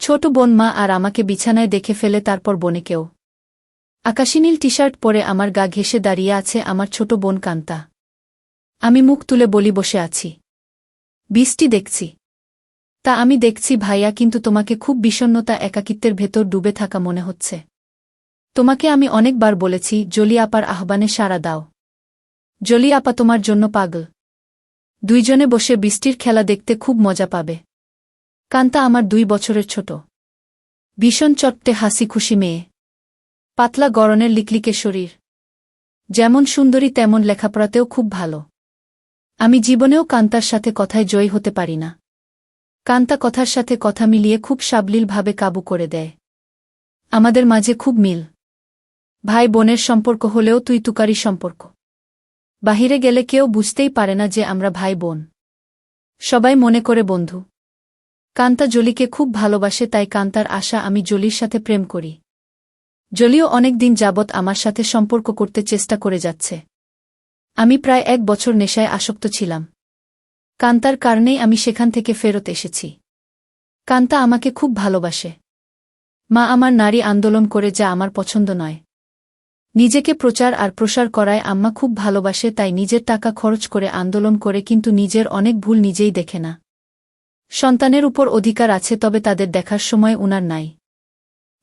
ছোট বোন মা আর আমাকে বিছানায় দেখে ফেলে, তারপর বোনেকেও। আকাশীনীল টি-শার্ট পরে আমার গা ঘেঁষে দাঁড়িয়ে আছে আমার ছোট বোন কান্তা। আমি মুখ তুলে বলি, বসে আছি, বৃষ্টি দেখছি। তা আমি দেখছি ভাইয়া, কিন্তু তোমাকে খুব বিষণ্ণতা, একাকিত্বের ভেতর ডুবে থাকা মনে হচ্ছে। তোমাকে আমি অনেকবার বলেছি জলি আপার আহ্বানে সাড়া দাও। জলি আপা তোমার জন্য পাগল। দুইজনে বসে বৃষ্টির খেলা দেখতে খুব মজা পাবে। কান্তা আমার 2 বছরের ছোট, ভীষণ চট্টে হাসি খুশি মেয়ে। পাতলা গড়নের লিকলিকে শরীর, যেমন সুন্দরী তেমন লেখাপড়াতেও খুব ভালো। আমি জীবনেও কান্তার সাথে কথায় জয়ী হতে পারি না। কান্তা কথার সাথে কথা মিলিয়ে খুব সাবলীলভাবে কাবু করে দেয়। আমাদের মাঝে খুব মিল, ভাই বোনের সম্পর্ক হলেও তুই তুকারি সম্পর্ক। বাহিরে গেলে কেউ বুঝতেই পারে না যে আমরা ভাই বোন, সবাই মনে করে বন্ধু। কান্তা জলিকে খুব ভালোবাসে, তাই কান্তার আশা আমি জলির সাথে প্রেম করি। জলিও অনেক দিন যাবৎ আমার সাথে সম্পর্ক করতে চেষ্টা করে যাচ্ছে। আমি প্রায় 1 বছর নেশায় আসক্ত ছিলাম। কান্তার কারণেই আমি সেখান থেকে ফেরত এসেছি। কান্তা আমাকে খুব ভালোবাসে। মা আমার নারী আন্দোলন করে, যা আমার পছন্দ নয়। নিজেকে প্রচার আর প্রসার করায় আম্মা খুব ভালোবাসে, তাই নিজের টাকা খরচ করে আন্দোলন করে, কিন্তু নিজের অনেক ভুল নিজেই দেখে না। সন্তানের উপর অধিকার আছে, তবে তাদের দেখার সময় উনার নাই।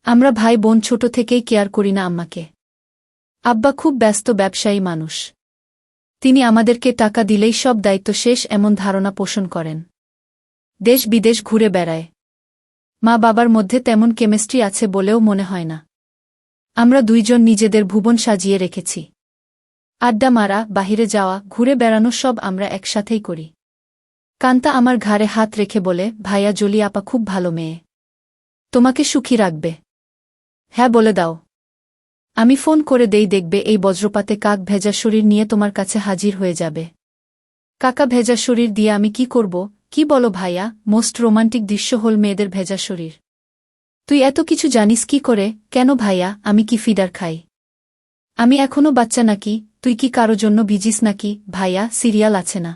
আমরা ভাই বোন ছোট থেকেই কেয়ার করি না আম্মাকে। আব্বা খুব ব্যস্ত ব্যবসায়ী মানুষ। তিনি আমাদেরকে টাকা দিলেই সব দায়িত্ব শেষ, এমন ধারণা পোষণ করেন। দেশ বিদেশ ঘুরে বেড়ায়। মা বাবার মধ্যে তেমন কেমিস্ট্রি আছে বলেও মনে হয় না। আমরা দুইজন নিজেদের ভুবন সাজিয়ে রেখেছি। আড্ডা মারা, বাহিরে যাওয়া, ঘুরে বেড়ানো সব আমরা একসাথেই করি। কান্তা আমার ঘাড়ে হাত রেখে বলে, ভাইয়া জলি আপা খুব ভালো মেয়ে, তোমাকে সুখী রাখবে। হ্যাঁ বলে দাও। আমি ফোন করে দেই, দেখবে এই বজ্রপাতে কাক ভেজা শরীর নিয়ে তোমার কাছে হাজির হয়ে যাবে। কাকা ভেজা শরীর দিয়ে আমি কি করব? কি বলো ভাইয়া, মোস্ট রোমান্টিক দৃশ্য হল মেয়েদের ভেজা শরীর। তুই এত কিছু জানিস কি করে? কেন ভাইয়া, আমি কি ফিডার খাই? আমি এখনো বাচ্চা নাকি? তুই কি কারো জন্য ভিজিস নাকি? ভাইয়া, সিরিয়াল আছে না?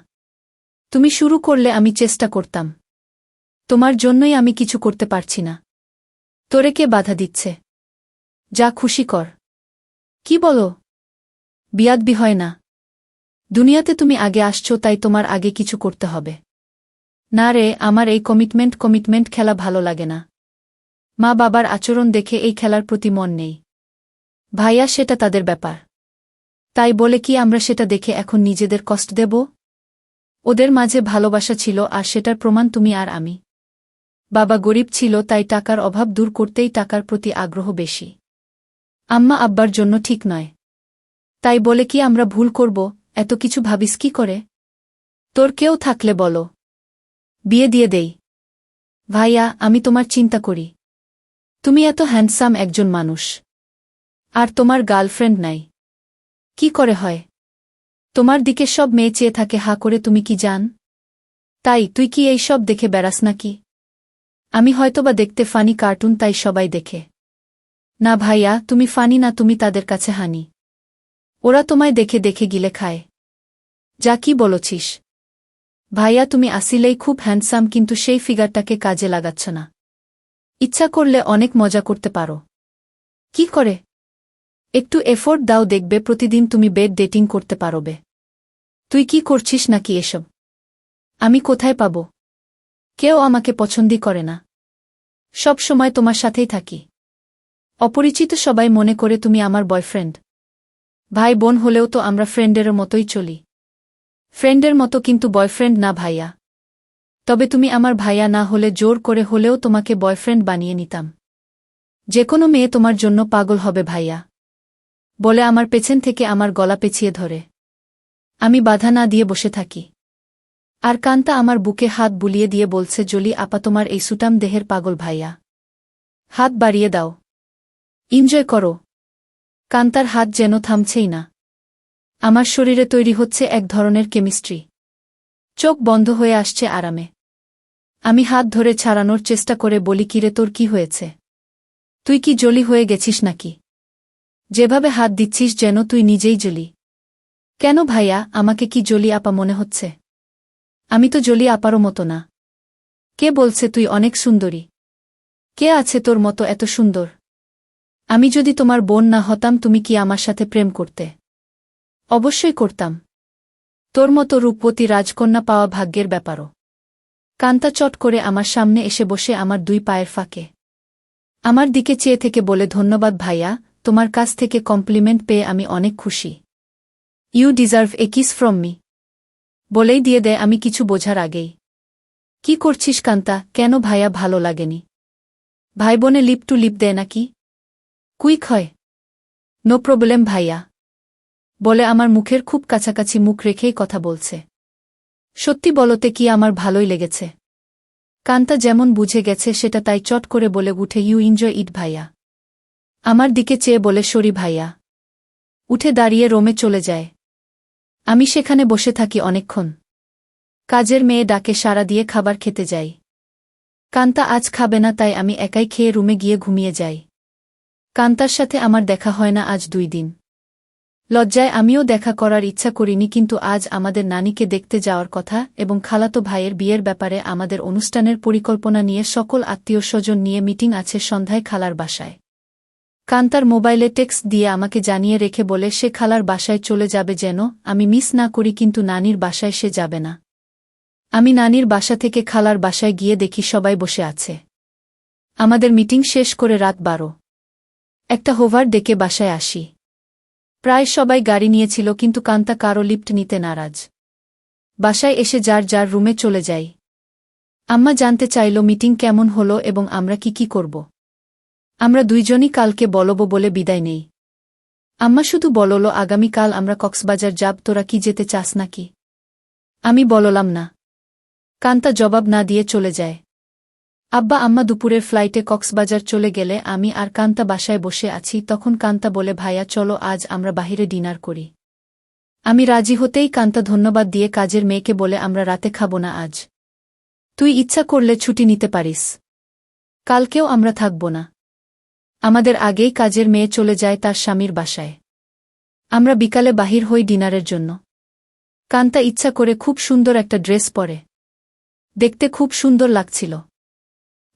তুমি শুরু করলে আমি চেষ্টা করতাম। তোমার জন্যই আমি কিছু করতে পারছি না। তোরে কে বাধা দিচ্ছে? যা খুশি কর। কি বলো? বিয়াদবি হয় না। দুনিয়াতে তুমি আগে আসছো, তাই তোমার আগে কিছু করতে হবে। না রে, আমার এই কমিটমেন্ট খেলা ভালো লাগে না। মা বাবার আচরণ দেখে এই খেলার প্রতি মন নেই। ভাইয়া, সেটা তাদের ব্যাপার। তাই বলে কি আমরা সেটা দেখে এখন নিজেদের কষ্ট দেব? ওদের মাঝে ভালোবাসা ছিল, আর সেটার প্রমাণ তুমি আর আমি। বাবা গরিব ছিল, তাই টাকার অভাব দূর করতেই টাকার প্রতি আগ্রহ বেশি। আম্মা আব্বার জন্য ঠিক নয়। তাই বলে কি আমরা ভুল করব? এত কিছু ভাবিস কি করে? তোর কেউ থাকলে বলো, বিয়ে দিয়ে দেই। ভাইয়া, আমি তোমার চিন্তা করি। তুমি এত হ্যান্ডসাম একজন মানুষ, আর তোমার গার্লফ্রেন্ড নাই। কি করে হয়? তোমার দিকে সব মেয়ে চেয়ে থাকে হা করে, তুমি কি জান? তাই তুই কি এই সব দেখে বেড়াস নাকি? আমি হয়তোবা দেখতে ফানি কার্টুন, তাই সবাই দেখে। না ভাইয়া, তুমি ফানি না, তুমি তাদের কাছে হানি। ওরা তোমায় দেখে দেখে গিলে খায়। যা কি বলছিস? ভাইয়া, তুমি আসিলেই খুব হ্যান্ডসাম, কিন্তু সেই ফিগারটাকে কাজে লাগাচ্ছ না। ইচ্ছা করলে অনেক মজা করতে পারো। কি করে? একটু এফোর্ট দাও, দেখবে প্রতিদিন তুমি বেড ডেটিং করতে পারবে। তুই কি করছিস নাকি এসব? আমি কোথায় পাব? কেউ আমাকে পছন্দই করে না। সব সময় তোমার সাথেই থাকি। অপরিচিত সবাই মনে করে তুমি আমার বয়ফ্রেন্ড। ভাই বোন হলেও তো আমরা ফ্রেন্ডের মতোই চলি। ফ্রেন্ডের মতো, কিন্তু বয়ফ্রেন্ড না ভাইয়া। তবে তুমি আমার ভাইয়া না হলে জোর করে হলেও তোমাকে বয়ফ্রেন্ড বানিয়ে নিতাম। যে কোনো মেয়ে তোমার জন্য পাগল হবে ভাইয়া, বলে আমার পেছন থেকে আমার গলা পেঁচিয়ে ধরে। আমি বাধা না দিয়ে বসে থাকি। আর কান্তা আমার বুকে হাত বুলিয়ে দিয়ে বলছে, জলি আপা তোমার এই সুটাম দেহের পাগল ভাইয়া। হাত বাড়িয়ে দাও, এনজয় করো। কান্তার হাত যেন থামছেই না। আমার শরীরে তৈরি হচ্ছে এক ধরনের কেমিস্ট্রি। চোখ বন্ধ হয়ে আসছে আরামে। আমি হাত ধরে ছাড়ানোর চেষ্টা করে বলি, কিরে তোর কি হয়েছে? তুই কি জলি হয়ে গেছিস নাকি? যেভাবে হাত দিচ্ছিস যেন তুই নিজেই জলি। কেন ভাইয়া, আমাকে কি জলি আপা মনে হচ্ছে? আমি তো জলি আপারও মতো না। কে বলছে তুই অনেক সুন্দরী? কে আছে তোর মতো এত সুন্দর? আমি যদি তোমার বোন না হতাম তুমি কি আমার সাথে প্রেম করতে? অবশ্যই করতাম। তোর মতো রূপবতী রাজকন্যা পাওয়া ভাগ্যের ব্যাপারও। কান্তা চট করে আমার সামনে এসে বসে আমার দুই পায়ের ফাঁকে আমার দিকে চেয়ে থেকে বলে, ধন্যবাদ ভাইয়া, তোমার কাছ থেকে কমপ্লিমেন্ট পেয়ে আমি অনেক খুশি। You deserve a kiss from me. বলেই দিয়ে দেয় আমি কিছু বোঝার আগেই। কি করছিস কান্তা? কেন ভাইয়া ভালো লাগেনি? ভাই বোনে লিপ টু লিপ দেয় নাকি? কুইক হয়। নো প্রবলেম ভাইয়া। বলে আমার মুখের খুব কাছাকাছি মুখ রেখেই কথা বলছে। সত্যি বলতে কি আমার ভালোই লেগেছে। কান্তা যেমন বুঝে গেছে সেটা তাই চট করে বলে উঠে, ইউ এনজয় ইট ভাইয়া। আমার দিকে চেয়ে বলে, সরি ভাইয়া। উঠে দাঁড়িয়ে রোমে চলে যায়। আমি সেখানে বসে থাকি অনেকক্ষণ। কাজের মেয়ে ডাকে সাড়া দিয়ে খাবার খেতে যাই। কান্তা আজ খাবে না তাই আমি একাই খেয়ে রুমে গিয়ে ঘুমিয়ে যাই। কান্তার সাথে আমার দেখা হয় না আজ 2 দিন। লজ্জায় আমিও দেখা করার ইচ্ছা করিনি, কিন্তু আজ আমাদের নানিকে দেখতে যাওয়ার কথা এবং খালাতো ভাইয়ের বিয়ের ব্যাপারে আমাদের অনুষ্ঠানের পরিকল্পনা নিয়ে সকল আত্মীয়স্বজন নিয়ে মিটিং আছে সন্ধ্যায় খালার বাসায়। কান্তার মোবাইলে টেক্সট দিয়ে আমাকে জানিয়ে রেখে বলে সে খালার বাসায় চলে যাবে যেন আমি মিস না করি, কিন্তু নানির বাসায় সে যাবে না। আমি নানির বাসা থেকে খালার বাসায় গিয়ে দেখি সবাই বসে আছে। আমাদের মিটিং শেষ করে রাত 12। একটা হোভার ডেকে বাসায় আসি। প্রায় সবাই গাড়ি নিয়েছিল, কিন্তু কান্তা কারও লিফট নিতে নারাজ। বাসায় এসে যার যার রুমে চলে যাই। আম্মা জানতে চাইল মিটিং কেমন হলো এবং আমরা কি করব। আমরা দুইজনই কালকে বলব বলে বিদায় নেই। আম্মা শুধু বলল, আগামীকাল আমরা কক্সবাজার যাব, তোরা কি যেতে চাস নাকি? আমি বললাম না। কান্তা জবাব না দিয়ে চলে যায়। আব্বা আম্মা দুপুরের ফ্লাইটে কক্সবাজার চলে গেলে আমি আর কান্তা বাসায় বসে আছি। তখন কান্তা বলে, ভাইয়া চলো আজ আমরা বাহিরে ডিনার করি। আমি রাজি হতেই কান্তা ধন্যবাদ দিয়ে কাজের মেয়েকে বলে, আমরা রাতে খাবো না আজ। তুই ইচ্ছা করলে ছুটি নিতে পারিস। কালকেও আমরা থাকব না। আমাদের আগেই কাজের মেয়ে চলে যায় তার স্বামীর বাসায়। আমরা বিকালে বাহির হই ডিনারের জন্য। কান্তা ইচ্ছা করে খুব সুন্দর একটা ড্রেস পরে। দেখতে খুব সুন্দর লাগছিল।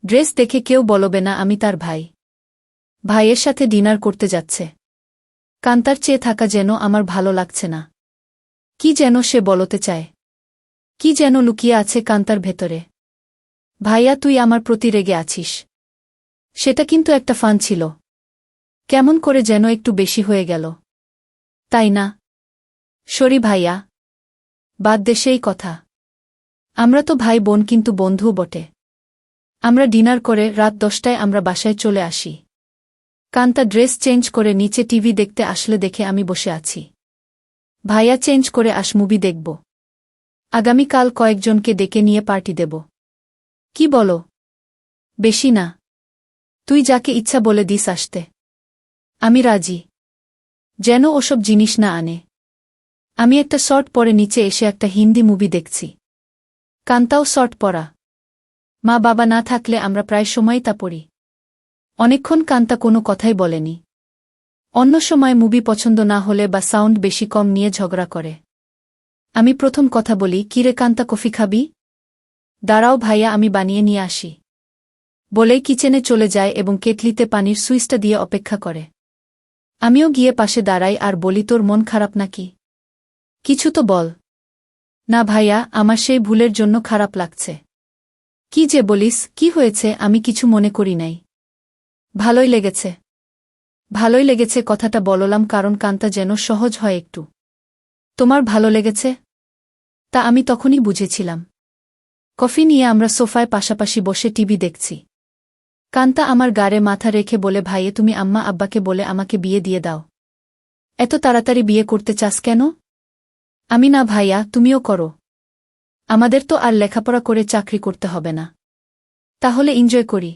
ড্রেস দেখে কেউ বলবে না আমি তার ভাই। ভাইয়ের সাথে ডিনার করতে যাচ্ছে। কান্তার চেয়ে থাকা যেন আমার ভালো লাগছে না। কি যেন সে বলতে চায়। কি যেন লুকিয়ে আছে কান্তার ভেতরে। ভাইয়া তুই আমার প্রতি রেগে আছিস। সেটা কিন্তু একটা ফান ছিল। কেমন করে যেন একটু বেশি হয়ে গেল। তাই না? সরি ভাইয়া। বাদ দে সেই কথা। আমরা তো ভাই বোন, কিন্তু বন্ধুও বটে। আমরা ডিনার করে রাত 10টায় আমরা বাসায় চলে আসি। কান্তা ড্রেস চেঞ্জ করে নিচে টিভি দেখতে আসলে দেখে আমি বসে আছি। ভাইয়া চেঞ্জ করে মুভি দেখব। আগামীকাল কয়েকজনকে ডেকে নিয়ে পার্টি দেব। কি বলো? বেশি না। তুই যাকে ইচ্ছা বলে দিস আসতে। আমি রাজি। যেন ওসব জিনিস না আনে। আমি একটা শর্ট পরে নিচে এসে একটা হিন্দি মুভি দেখছি। কান্তাও শর্ট পরা। মা বাবা না থাকলে আমরা প্রায় সময়ই তা পড়ি। অনেকক্ষণ কান্তা কোনো কথাই বলেনি। অন্য সময় মুভি পছন্দ না হলে বা সাউন্ড বেশি কম নিয়ে ঝগড়া করে। আমি প্রথম কথা বলি, কিরে কান্তা কফি খাবি? দাঁড়াও ভাইয়া আমি বানিয়ে নিয়ে আসি। বলেই কিচেনে চলে যায় এবং কেটলিতে পানির সুইচটা দিয়ে অপেক্ষা করে। আমিও গিয়ে পাশে দাঁড়াই আর বলি, তোর মন খারাপ নাকি? কিছু তো বল। না ভাইয়া, আমার সেই ভুলের জন্য খারাপ লাগছে। কি যে বলিস, কি হয়েছে? আমি কিছু মনে করি নাই। ভালোই লেগেছে। ভালোই লেগেছে কথাটা বললাম কারণ কান্তা যেন সহজ হয় একটু। তোমার ভালো লেগেছে? তা আমি তখনই বুঝেছিলাম। কফি নিয়ে আমরা সোফায় পাশাপাশি বসে টিভি দেখছি। কান্তা আমার গাড়ে মাথা রেখে বলে, ভাইয়ে তুমি আম্মা আব্বাকে বলে আমাকে বিয়ে দিয়ে দাও। এত তাড়াতাড়ি বিয়ে করতে চাস কেন? আমি না ভাইয়া, তুমিও করো। আমাদের তো আর লেখাপড়া করে চাকরি করতে হবে না। তাহলে এনজয় করি।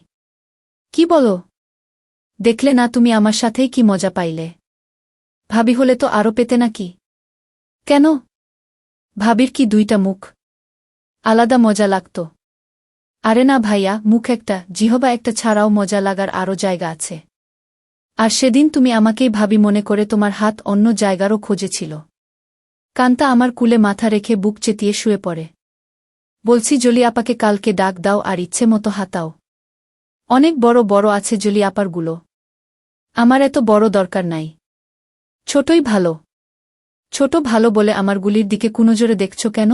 কি বলো? দেখলে না তুমি আমার সাথেই কি মজা পাইলে। ভাবি হলে তো আরও পেতে নাকি? কেন? ভাবির কি 2টা মুখ? আলাদা মজা লাগত। আরে না ভাইয়া, মুখ একটা, জিহবা একটা ছাড়াও মজা লাগার আরও জায়গা আছে। আর সেদিন তুমি আমাকেই ভাবি মনে করে তোমার হাত অন্য জায়গারও খোঁজেছিল। কান্তা আমার কুলে মাথা রেখে বুক চেতিয়ে শুয়ে পড়ে। বলছি জলি আপাকে কালকে ডাক দাও আর ইচ্ছে মতো হাতাও। অনেক বড় বড় আছে জলি আপারগুলো। আমার এত বড় দরকার নাই। ছোটই ভালো। ছোট ভালো বলে আমারগুলির দিকে কুনজরে দেখছ কেন?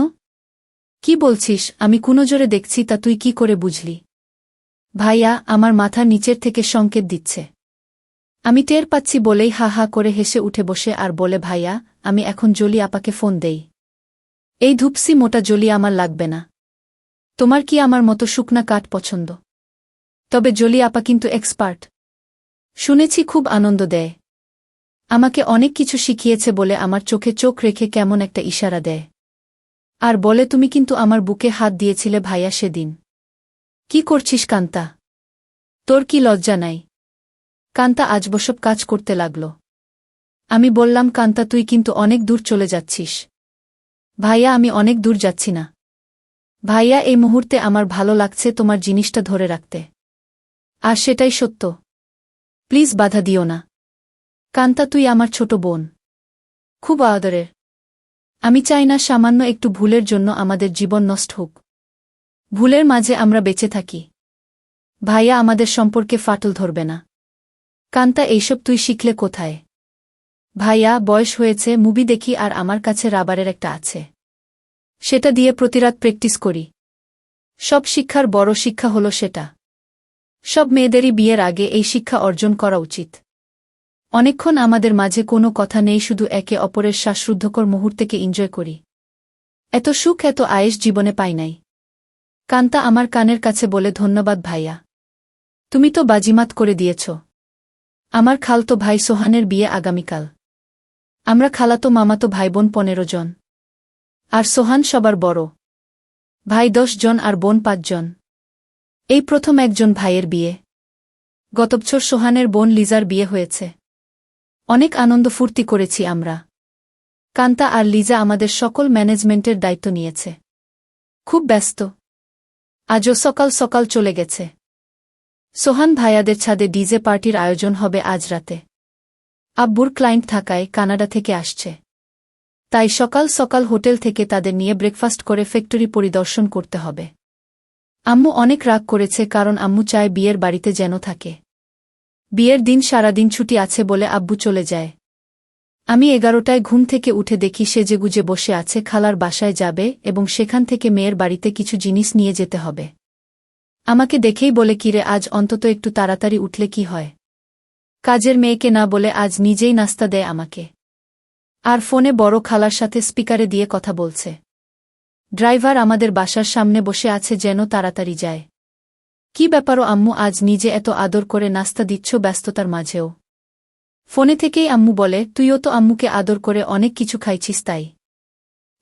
কি বলছিস? আমি কুনজরে দেখছি তা তুই কি করে বুঝলি? ভাইয়া আমার মাথার নিচের থেকে সংকেত দিচ্ছে। আমি টের পাচ্ছি বলেই হা হা করে হেসে উঠে বসে আর বলে, ভাইয়া আমি এখন জলি আপাকে ফোন দেই। এই ধূপসি মোটা জলি আমার লাগবে না। তোমার কি আমার মতো শুকনা কাঠ পছন্দ? তবে জলি আপা কিন্তু এক্সপার্ট। শুনেছি খুব আনন্দ দেয়। আমাকে অনেক কিছু শিখিয়েছে বলে আমার চোখে চোখ রেখে কেমন একটা ইশারা দেয়। আর বলে, তুমি কিন্তু আমার বুকে হাত দিয়েছিলে ভাইয়া সেদিন। কি করছিস কান্তা? তোর কি লজ্জা নাই? কান্তা আজবসব কাজ করতে লাগল। আমি বললাম, কান্তা তুই কিন্তু অনেক দূর চলে যাচ্ছিস। ভাইয়া আমি অনেক দূর যাচ্ছি না। ভাইয়া এই মুহূর্তে আমার ভালো লাগছে তোমার জিনিসটা ধরে রাখতে। আর সেটাই সত্য। প্লিজ বাধা দিও না। কান্তা তুই আমার ছোট বোন। খুব আদরের। আমি চাই না সামান্য একটু ভুলের জন্য আমাদের জীবন নষ্ট হোক। ভুলের মাঝে আমরা বেঁচে থাকি। ভাইয়া আমাদের সম্পর্কে ফাটল ধরবে না। কান্তা এইসব তুই শিখলে কোথায়? ভাইয়া বয়স হয়েছে, মুভি দেখি আর আমার কাছে রাবারের একটা আছে। সেটা দিয়ে প্রতিরাত প্র্যাকটিস করি। সব শিক্ষার বড় শিক্ষা হলো সেটা। সব মেয়েদেরই বিয়ের আগে এই শিক্ষা অর্জন করা উচিত। অনেকক্ষণ আমাদের মাঝে কোনো কথা নেই, শুধু একে অপরের শ্বাসরুদ্ধকর মুহূর্তকে এনজয় করি। এত সুখ এত আয়েশ জীবনে পাই নাই। কান্তা আমার কানের কাছে বলে, ধন্যবাদ ভাইয়া। তুমি তো বাজিমাত করে দিয়েছ। আমার খালতো ভাই সোহানের বিয়ে আগামীকাল। আমরা খালাতো মামাতো ভাইবোন 15 জন। আর সোহান সবার বড়। ভাই 10 জন আর বোন 5 জন। এই প্রথম একজন ভাইয়ের বিয়ে। গত বছর সোহানের বোন লিজার বিয়ে হয়েছে। অনেক আনন্দ ফুর্তি করেছি আমরা। কান্তা আর লিজা আমাদের সকল ম্যানেজমেন্টের দায়িত্ব নিয়েছে। খুব ব্যস্ত। আজও সকাল সকাল চলে গেছে। সোহান ভাইয়াদের ছাদে ডিজে পার্টির আয়োজন হবে আজ রাতে। আব্বুর ক্লায়েন্ট থাকায় কানাডা থেকে আসছে। তাই সকাল সকাল হোটেল থেকে তাদের নিয়ে ব্রেকফাস্ট করে ফ্যাক্টরি পরিদর্শন করতে হবে। আম্মু অনেক রাগ করেছে কারণ আম্মু চায় বিয়ের বাড়িতে যেন থাকে। বিয়ের দিন সারাদিন ছুটি আছে বলে আব্বু চলে যায়। আমি 11টায় ঘুম থেকে উঠে দেখি সেজেগুজে বসে আছে, খালার বাসায় যাবে এবং সেখান থেকে মেয়ের বাড়িতে কিছু জিনিস নিয়ে যেতে হবে। আমাকে দেখেই বলে, কিরে আজ অন্তত একটু তাড়াতাড়ি উঠলে কি হয়? কাজের মেয়েকে না বলে আজ নিজেই নাস্তা দেয় আমাকে। আর ফোনে বড় খালার সাথে স্পিকারে দিয়ে কথা বলছে। ড্রাইভার আমাদের বাসার সামনে বসে আছে যেন তাড়াতাড়ি যায়। কি ব্যাপারও আম্মু আজ নিজে এত আদর করে নাস্তা দিচ্ছ ব্যস্ততার মাঝেও? ফোনে থেকেই আম্মু বলে, তুইও তো আম্মুকে আদর করে অনেক কিছু খাইছিস তাই।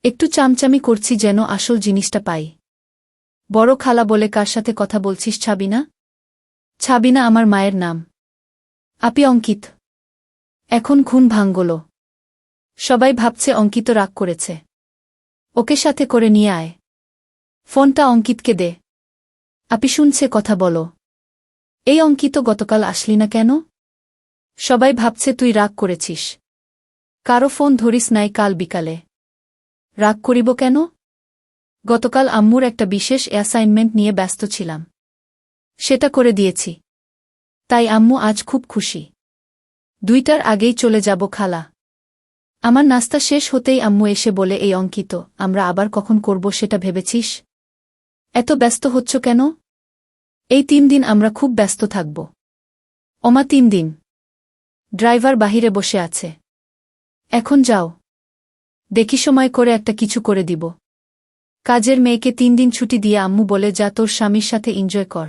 একটু চামচামি করছি যেন আসল জিনিসটা পাই। বড় খালা বলে, কার সাথে কথা বলছিস? ছাবিনা? ছাবিনা আমার মায়ের নাম। আপি অঙ্কিত। এখন ঘুম ভাঙল। সবাই ভাবছে অঙ্কিত রাগ করেছে। ওকে সাথে করে নিয়ে আয়। ফোনটা অঙ্কিতকে দে। আপি শুনছে, কথা বলো। এই অঙ্কিত, গতকাল আসলি না কেন? সবাই ভাবছে তুই রাগ করেছিস। কারো ফোন ধরিস নাই কাল বিকালে। রাগ করিব কেন? গতকাল আম্মুর একটা বিশেষ অ্যাসাইনমেন্ট নিয়ে ব্যস্ত ছিলাম। সেটা করে দিয়েছি। তাই আম্মু আজ খুব খুশি। 2টার আগেই চলে যাব খালা। আমার নাস্তা শেষ হতেই আম্মু এসে বলে, এই অঙ্কিত, আমরা আবার কখন করব সেটা ভেবেছিস? এত ব্যস্ত হচ্ছ কেন? এই 3 দিন আমরা খুব ব্যস্ত থাকব। ওমা 3 দিন? ড্রাইভার বাহিরে বসে আছে। এখন যাও। দেখি সময় করে একটা কিছু করে দিব। কাজের মেয়েকে 3 দিন ছুটি দিয়ে আম্মু বলে, যা তোর স্বামীর সাথে এনজয় কর।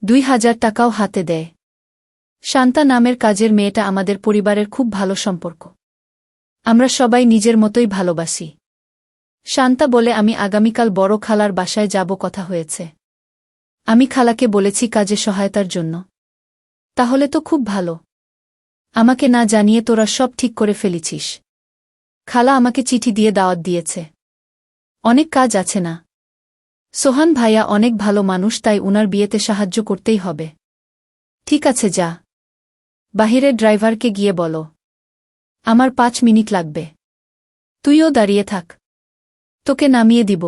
2000 টাকাও হাতে দেয়। শান্তা নামের কাজের মেয়েটা আমাদের পরিবারের খুব ভালো সম্পর্ক। আমরা সবাই নিজের মতোই ভালোবাসি। শান্তা বলে, আমি আগামীকাল বড় খালার বাসায় যাব, কথা হয়েছে। আমি খালাকে বলেছি কাজে সহায়তার জন্য। তাহলে তো খুব ভালো। আমাকে না জানিয়ে তোরা সব ঠিক করে ফেলেছিস। খালা আমাকে চিঠি দিয়ে দাওয়াত দিয়েছে। অনেক কাজ আছে না? সোহান ভাইয়া অনেক ভালো মানুষ, তাই উনার বিয়েতে সাহায্য করতেই হবে। ঠিক আছে, যা। বাহিরের ড্রাইভারকে গিয়ে বলো আমার 5 মিনিট লাগবে। তুইও দাঁড়িয়ে থাক। তোকে নামিয়ে দিব।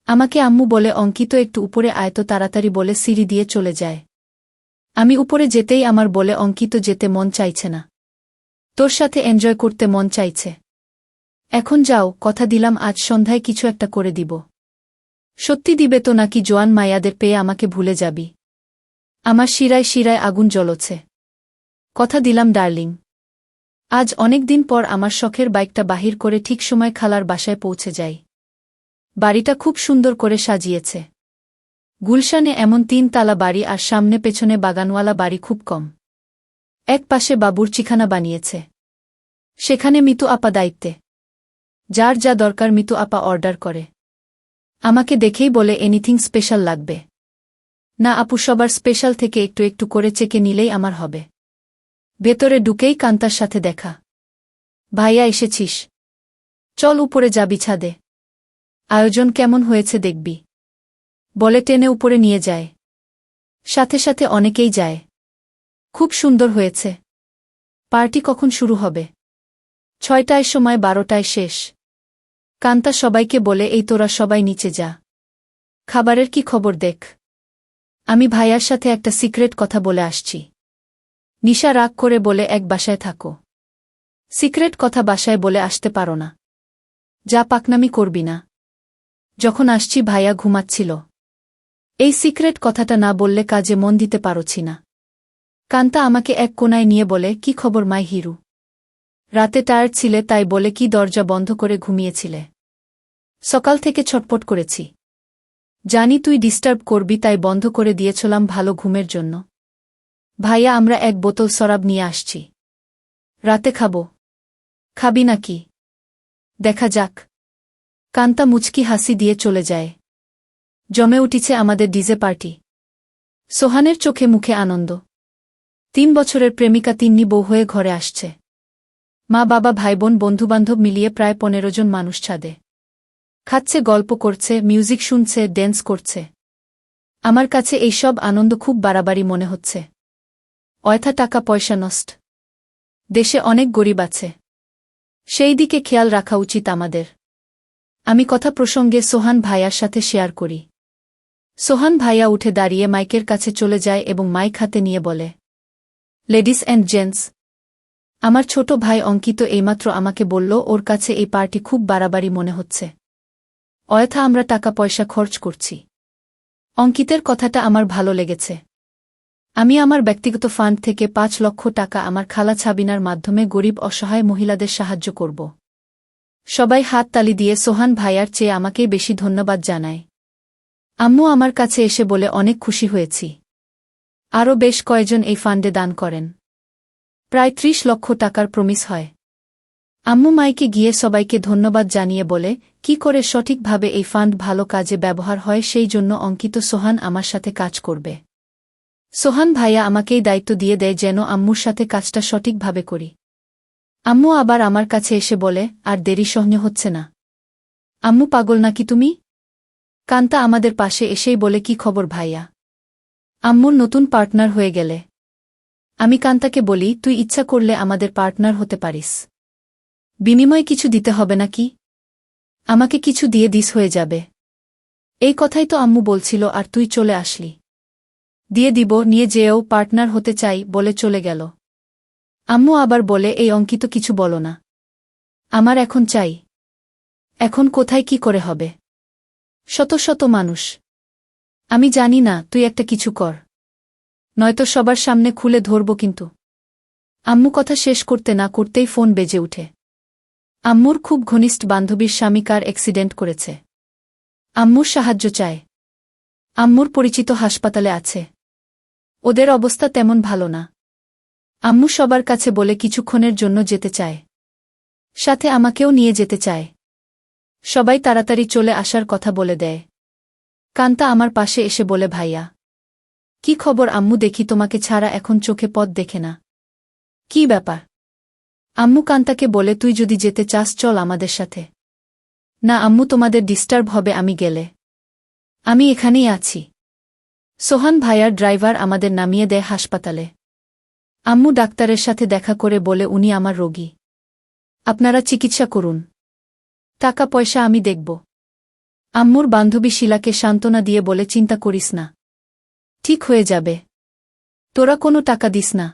আমাকে আম্মু বলে অঙ্কিত একটু উপরে আয় তো তাড়াতাড়ি বলে সিঁড়ি দিয়ে চলে যায়। আমি উপরে যেতেই আমার বলে অঙ্কিত যেতে মন চাইছে না। তোর সাথে এনজয় করতে মন চাইছে। এখন যাও, কথা দিলাম আজ সন্ধ্যায় কিছু একটা করে দিব। সত্যি দিবে তো নাকি জোয়ান মায়াদের পেয়ে আমাকে ভুলে যাবি? আমার শিরায় শিরায় আগুন জ্বলছে। কথা দিলাম ডার্লিং। আজ অনেক দিন পর আমার শখের বাইকটা বাহির করে ঠিক সময় খালার বাসায় পৌঁছে যাই। বাড়িটা খুব সুন্দর করে সাজিয়েছে। গুলশানে এমন 3 তালা বাড়ি আর সামনে পেছনে বাগানওয়ালা বাড়ি খুব কম। এক পাশে বাবুর্চিখানা বানিয়েছে। সেখানে মিতু আপা দায়িত্বে। যার যা দরকার মিতু আপা অর্ডার করে। আমাকে দেখেই বলে এনিথিং স্পেশাল লাগবে? না আপু, সবার স্পেশাল থেকে একটু একটু করে চেকে নিলেই আমার হবে। ভেতরে ঢুকেই কান্তার সাথে দেখা। ভাইয়া এসেছিস? চল উপরে যাবি ছাদে। আয়োজন কেমন হয়েছে দেখবি। বলে টেনে উপরে নিয়ে যায়। সাথে সাথে অনেকেই যায়। খুব সুন্দর হয়েছে। পার্টি কখন শুরু হবে? 6টায় সময় 12টায় শেষ। কান্তা সবাইকে বলে এই তোরা সবাই নিচে যা। খাবারের কি খবর দেখ। আমি ভাইয়ার সাথে একটা সিক্রেট কথা বলে আসছি। নিশা রাগ করে বলে এক বাসায় থাকো। সিক্রেট কথা বাসায় বলে আসতে পারো না। যা পাকনামি করবি না। যখন আসছি ভাইয়া ঘুমাচ্ছিল। এই সিক্রেট কথাটা না বললে কাজে মন দিতে পারছি না। কান্তা আমাকে এক কোণায় নিয়ে বলে কি খবর মাই হিরু? রাতে টায়ার্ড ছিলে তাই বলে কি দরজা বন্ধ করে ঘুমিয়েছিলে? সকাল থেকে ছটপট করেছি। জানি তুই ডিস্টার্ব করবি তাই বন্ধ করে দিয়েছিলাম ভালো ঘুমের জন্য। ভাইয়া আমরা এক বোতল শরাব নিয়ে আসছি। রাতে খাবো। খাবি নাকি? দেখা যাক। কান্তা মুচকি হাসি দিয়ে চলে যায়। জমে উঠেছে আমাদের ডিজে পার্টি। সোহানের চোখে মুখে আনন্দ। 3 বছরের প্রেমিকা তিন্নি বউ হয়ে ঘরে আসছে। মা বাবা ভাইবোন বন্ধুবান্ধব মিলিয়ে প্রায় 15 জন মানুষ ছাদে। খাচ্ছে, গল্প করছে, মিউজিক শুনছে, ড্যান্স করছে। আমার কাছে এই সব আনন্দ খুব বাড়াবাড়ি মনে হচ্ছে। অয়থা টাকা পয়সা নষ্ট। দেশে অনেক গরিব আছে। সেই দিকে খেয়াল রাখা উচিত আমাদের। আমি কথা প্রসঙ্গে সোহান ভাইয়ার সাথে শেয়ার করি। সোহান ভাইয়া উঠে দাঁড়িয়ে মাইকের কাছে চলে যায় এবং মাইক হাতে নিয়ে বলে, লেডিস অ্যান্ড জেন্টস, আমার ছোট ভাই অঙ্কিত এইমাত্র আমাকে বলল ওর কাছে এই পার্টি খুব বাড়াবাড়ি মনে হচ্ছে। অয়থা আমরা টাকা পয়সা খরচ করছি। অঙ্কিতের কথাটা আমার ভালো লেগেছে। আমি আমার ব্যক্তিগত ফান্ড থেকে 5 লক্ষ টাকা আমার খালা ছাবিনার মাধ্যমে গরিব অসহায় মহিলাদের সাহায্য করব। সবাই হাত তালি দিয়ে সোহান ভাইয়ার চেয়ে আমাকেই বেশি ধন্যবাদ জানায়। আম্মু আমার কাছে এসে বলে অনেক খুশি হয়েছি। আরও বেশ কয়েকজন এই ফান্ডে দান করেন। প্রায় 30 লক্ষ টাকার প্রমিস হয়। আম্মু মাইকে গিয়ে সবাইকে ধন্যবাদ জানিয়ে বলে কি করে সঠিকভাবে এই ফান্ড ভালো কাজে ব্যবহার হয় সেই জন্য অঙ্কিত সোহান আমার সাথে কাজ করবে। সোহান ভাইয়া আমাকেই দায়িত্ব দিয়ে দেয় যেন আম্মুর সাথে কাজটা সঠিকভাবে করি। আম্মু আবার আমার কাছে এসে বলে আর দেরি সহ্য হচ্ছে না। আম্মু পাগল নাকি তুমি? কান্তা আমাদের পাশে এসেই বলে কি খবর ভাইয়া? আম্মুর নতুন পার্টনার হয়ে গেলে। আমি কান্তাকে বলি তুই ইচ্ছা করলে আমাদের পার্টনার হতে পারিস। বিনিময়ে কিছু দিতে হবে নাকি? আমাকে কিছু দিয়ে দিস হয়ে যাবে। এই কথাই তো আম্মু বলছিল আর তুই চলে আসলি। দিয়ে দিব, নিয়ে যেও, পার্টনার হতে চাই বলে চলে গেল। আম্মু আবার বলে এই অঙ্কিত কিছু বলো না। আমার এখন চাই। এখন কোথায় কি করে হবে? শত শত মানুষ। আমি জানি না, তুই একটা কিছু কর। নয়তো সবার সামনে খুলে ধরব কিন্তু। আম্মু কথা শেষ করতে না করতেই ফোন বেজে উঠে। আম্মুর খুব ঘনিষ্ঠ বান্ধবীর স্বামী কার অ্যাক্সিডেন্ট করেছে। আম্মুর সাহায্য চায়। আম্মুর পরিচিত হাসপাতালে আছে। ওদের অবস্থা তেমন ভালো না। আম্মু সবার কাছে বলে কিছুক্ষণের জন্য যেতে চায়। সাথে আমাকেও নিয়ে যেতে চায়। সবাই তাড়াতাড়ি চলে আসার কথা বলে দেয়। কান্তা আমার পাশে এসে বলে ভাইয়া, কি খবর আম্মু? দেখি তোমাকে ছাড়া এখন চোখে পথ দেখে না। কি ব্যাপার? আম্মু কান্তাকে বলে তুই যদি যেতে চাস চল আমাদের সাথে। না আম্মু, তোমাদের ডিস্টার্ব হবে আমি গেলে। আমি এখানেই আছি। সোহান ভাইয়ার ড্রাইভার আমাদের নামিয়ে দেয় হাসপাতালে। আম্মু ডাক্তারের সাথে দেখা করে বলে উনি আমার রোগী। আপনারা চিকিৎসা করুন। টাকা পয়সা আমি দেখব। আম্মুর বান্ধবী শিলাকে সান্ত্বনা দিয়ে বলে চিন্তা করিস না। ঠিক হয়ে যাবে। তোরা কোনো টাকা দিস না।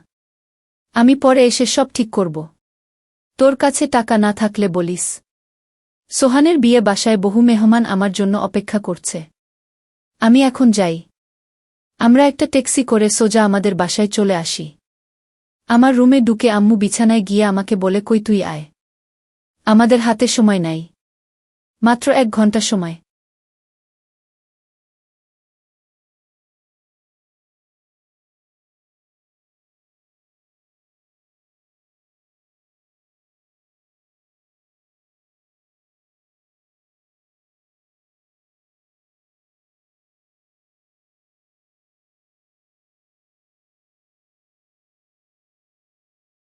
আমি পরে এসে সব ঠিক করব। তোর কাছে টাকা না থাকলে বলিস। সোহানের বিয়ে বাসায় বহু মেহমান আমার জন্য অপেক্ষা করছে। আমি এখন যাই। আমরা একটা ট্যাক্সি করে সোজা আমাদের বাসায় চলে আসি। আমার রুমে ঢুকে আম্মু বিছানায় গিয়ে আমাকে বলে, কই তুই আয়। আমাদের হাতে সময় নাই। মাত্র 1 ঘন্টা সময়।